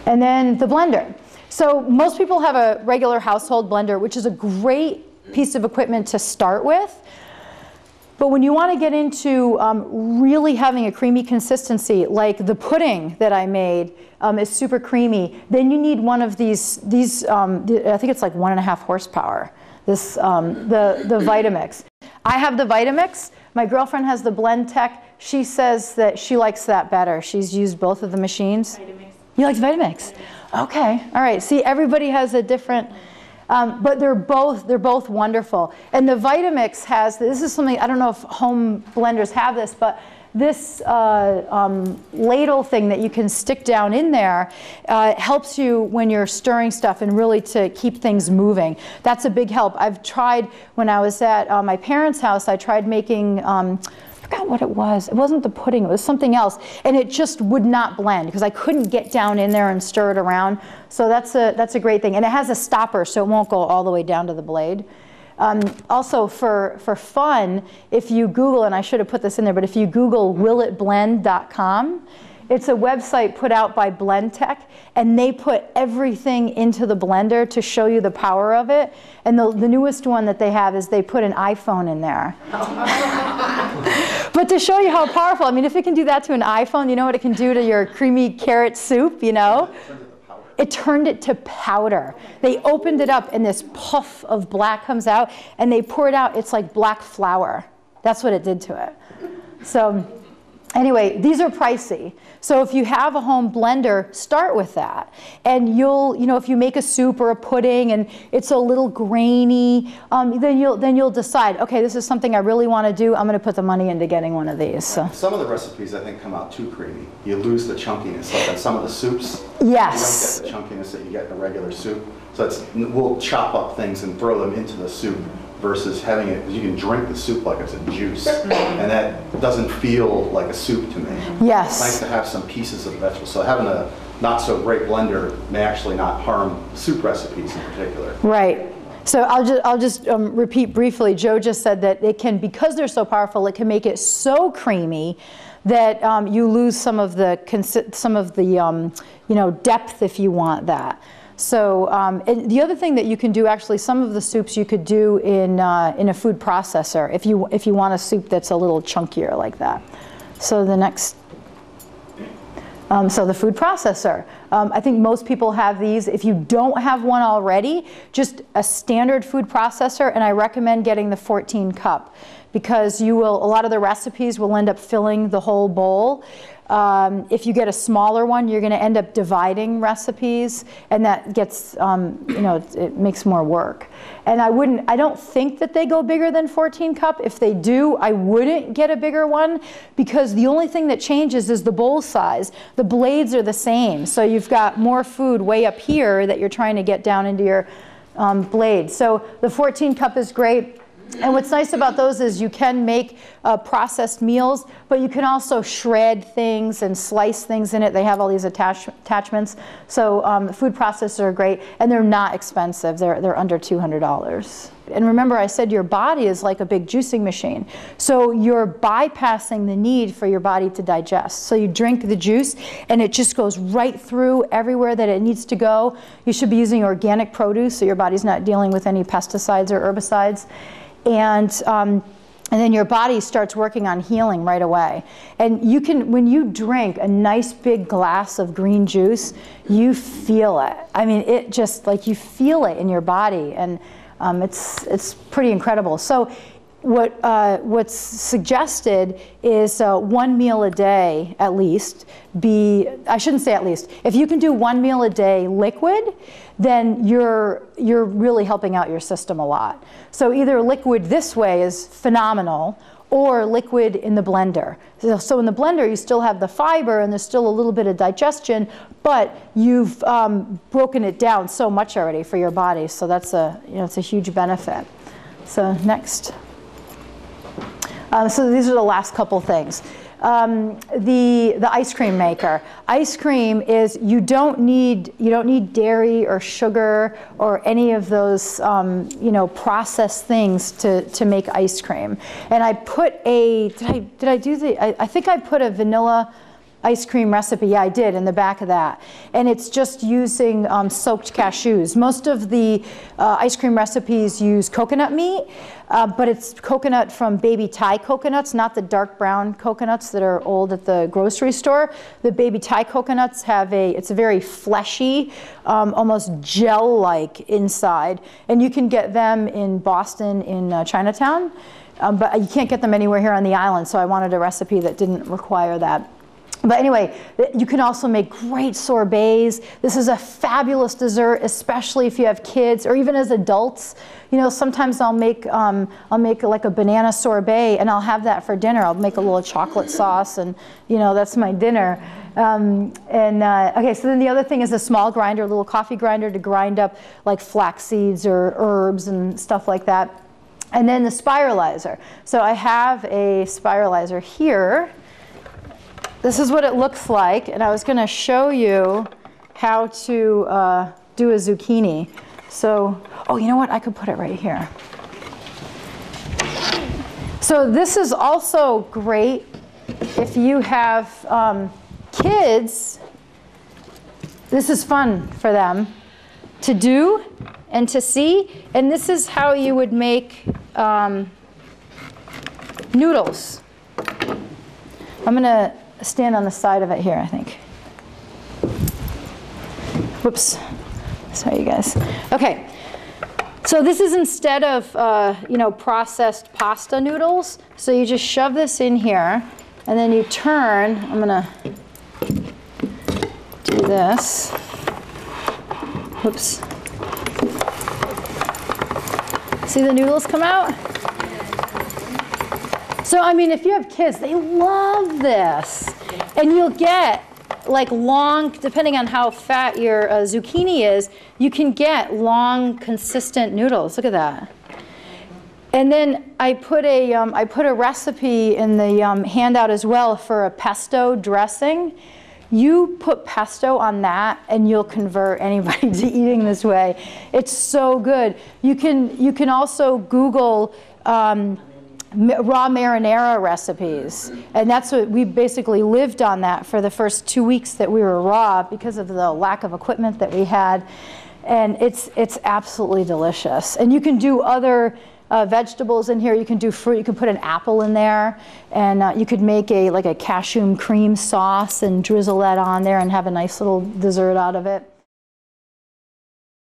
And then the blender. So most people have a regular household blender, which is a great piece of equipment to start with. But when you want to get into really having a creamy consistency, like the pudding that I made is super creamy, then you need one of these I think it's like 1.5 horsepower, the Vitamix. I have the Vitamix. My girlfriend has the Blendtec. She says that she likes that better. She's used both of the machines. Vitamix. You like Vitamix? Okay, all right. See, everybody has a different, but they're both wonderful. And the Vitamix has, this is something, I don't know if home blenders have this, but this ladle thing that you can stick down in there helps you when you're stirring stuff and really to keep things moving. That's a big help. I've tried, when I was at my parents' house, I tried making, I forgot what it was. It wasn't the pudding, it was something else. And it just would not blend because I couldn't get down in there and stir it around. So that's a great thing. And it has a stopper so it won't go all the way down to the blade. Also for fun, if you Google, and I should have put this in there, but if you Google willitblend.com, it's a website put out by Blendtec, and they put everything into the blender to show you the power of it. And the newest one that they have is they put an iPhone in there. But to show you how powerful, I mean, if it can do that to an iPhone, you know what it can do to your creamy carrot soup, you know? It turned it to powder. They opened it up and this puff of black comes out and they pour it out. It's like black flour. That's what it did to it. So anyway, these are pricey. So if you have a home blender, start with that. And you'll, you know, if you make a soup or a pudding and it's a little grainy, then you'll decide, okay, this is something I really want to do. I'm going to put the money into getting one of these. So. Some of the recipes, I think, come out too creamy. You lose the chunkiness. Like in some of the soups, yes, you don't get the chunkiness that you get in a regular soup. So we'll chop up things and throw them into the soup versus having it, because you can drink the soup like it's a juice, and that doesn't feel like a soup to me. Yes. It's nice to have some pieces of vegetables. So having a not so great blender may actually not harm soup recipes in particular. Right. So I'll just repeat briefly. Joe just said that it can, because they're so powerful, it can make it so creamy that you lose some of the you know, depth if you want that. So and the other thing that you can do, actually, some of the soups you could do in a food processor if you want a soup that's a little chunkier like that. So the next, so the food processor. I think most people have these. If you don't have one already, just a standard food processor, and I recommend getting the 14 cup because you will, a lot of the recipes will end up filling the whole bowl. If you get a smaller one, you're going to end up dividing recipes, and that gets, you know, it makes more work. And I don't think that they go bigger than 14 cup. If they do, I wouldn't get a bigger one because the only thing that changes is the bowl size. The blades are the same, so you've got more food way up here that you're trying to get down into your blade. So the 14 cup is great. And what's nice about those is you can make processed meals, but you can also shred things and slice things in it. They have all these attachments. So food processors are great, and they're not expensive. They're under $200. And remember, I said your body is like a big juicing machine. So you're bypassing the need for your body to digest. So you drink the juice, and it just goes right through everywhere that it needs to go. You should be using organic produce, so your body's not dealing with any pesticides or herbicides. And then your body starts working on healing right away. And you can, when you drink a nice big glass of green juice, you feel it. I mean, it just, like, you feel it in your body, and it's pretty incredible. So what's suggested is 1 meal a day at least. I shouldn't say at least. If you can do 1 meal a day liquid, then you're really helping out your system a lot. So either liquid this way is phenomenal, or liquid in the blender. So in the blender, you still have the fiber, and there's still a little bit of digestion, but you've broken it down so much already for your body. So that's it's a huge benefit. So next. So these are the last couple things. The ice cream maker. Ice cream is, you don't need dairy or sugar or any of those processed things to make ice cream. And I put I think I put a vanilla ice cream recipe. Yeah, I did, in the back of that. And it's just using soaked cashews. Most of the ice cream recipes use coconut meat, but it's coconut from baby Thai coconuts, not the dark brown coconuts that are old at the grocery store. The baby Thai coconuts have it's a very fleshy, almost gel-like inside. And you can get them in Boston, in Chinatown. But you can't get them anywhere here on the island, so I wanted a recipe that didn't require that. But anyway, you can also make great sorbets. This is a fabulous dessert, especially if you have kids or even as adults. You know, sometimes I'll make like a banana sorbet, and I'll have that for dinner. I'll make a little chocolate sauce, and you know, that's my dinner. Okay, so then the other thing is a small grinder, a little coffee grinder to grind up like flax seeds or herbs and stuff like that. And then the spiralizer. So I have a spiralizer here. This is what it looks like, and I was going to show you how to do a zucchini. So, oh, you know what? I could put it right here. So this is also great if you have kids. This is fun for them to do and to see. And this is how you would make noodles. I'm going to stand on the side of it here, I think. Whoops. Sorry, you guys. Okay. So this is instead of you know, processed pasta noodles. So you just shove this in here, and then you turn. I'm going to do this. Whoops. See the noodles come out? So, I mean, if you have kids, they love this. And you'll get like long, depending on how fat your zucchini is, you can get long, consistent noodles. Look at that. And then I put a recipe in the handout as well for a pesto dressing. You put pesto on that, and you'll convert anybody to eating this way. It's so good. You can also Google raw marinara recipes, and that's what we basically lived on that for the first 2 weeks that we were raw because of the lack of equipment that we had, and it's absolutely delicious. And you can do other vegetables in here. You can do fruit. You can put an apple in there, and you could make like a cashew cream sauce and drizzle that on there and have a nice little dessert out of it.